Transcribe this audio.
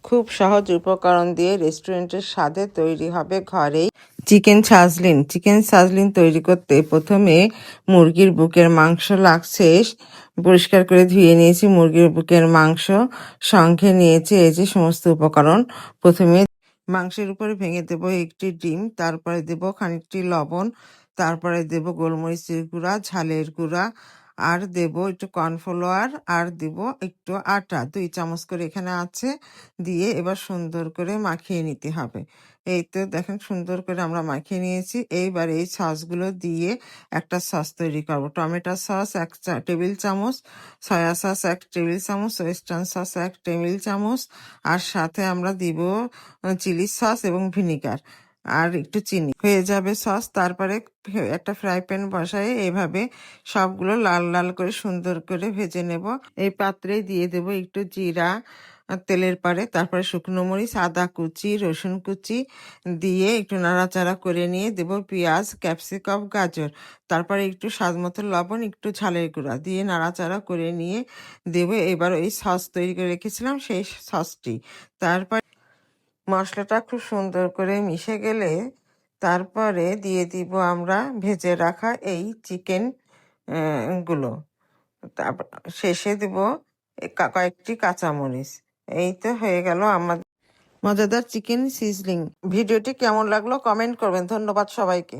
খুব সহজ উপকরণ দিয়ে রেস্টুরেন্টের স্বাদে তৈরি হবে ঘরেই চিকেন সাজলিন তৈরি করতে প্রথমে মুরগির বুকের মাংস লাগছে। পরিষ্কার করে ধুয়ে নিয়েছি মুরগির বুকের মাংস, সঙ্গে নিয়েছি এই যে সমস্ত উপকরণ। প্রথমে মাংসের উপরে ভেঙে দেব একটি ডিম, তারপরে দেব খানিকটি লবণ, তারপরে দেব গোলমরিচের গুঁড়া, ঝালের গুঁড়া, আর দেব একটু কর্নফ্লাওয়ার, আর দেব একটু আটা, 2 চামচ করে এখানে আছে। দিয়ে এবার সুন্দর করে মাখিয়ে নিতে হবে। এই তো দেখেন সুন্দর করে আমরা মাখিয়ে নিয়েছি। এইবার এই সসগুলো দিয়ে একটা সস তৈরি করব। টমেটো সস 1 টেবিল চামচ, সয়া সস 1 টেবিল চামচ, ওয়েস্টার্ন সস 1 টেবিল চামচ, আর সাথে আমরা দিব চিলি সস এবং ভিনিগার আর একটু চিনি। হয়ে যাবে সস। তারপরে একটা ফ্রাই প্যান বসায় এভাবে সবগুলো লাল লাল করে সুন্দর করে ভেজে নেব। এই পাত্রে দিয়ে দেব একটু জিরা তেলের পারে, তারপরে শুকনো মরিচ, আদা কুচি, রসুন কুচি দিয়ে একটু নাড়াচাড়া করে নিয়ে দেব পেঁয়াজ, ক্যাপসিকাম, গাজর, তারপরে একটু স্বাদ মতো লবণ, একটু ঝালের গুঁড়া দিয়ে নাড়াচাড়া করে নিয়ে দেব এবার ওই সস তৈরি করে রেখেছিলাম সেই সসটি। তারপর মশলাটা খুব সুন্দর করে মিশে গেলে তারপরে দিয়ে দিব আমরা ভেজে রাখা এই চিকেন গুলো। তারপর শেষে দিব কয়েকটি কাঁচামরিচ। এই তো হয়ে গেল আমাদের মজাদার চিকেন সিজলিং। ভিডিওটি কেমন লাগলো কমেন্ট করবেন। ধন্যবাদ সবাইকে।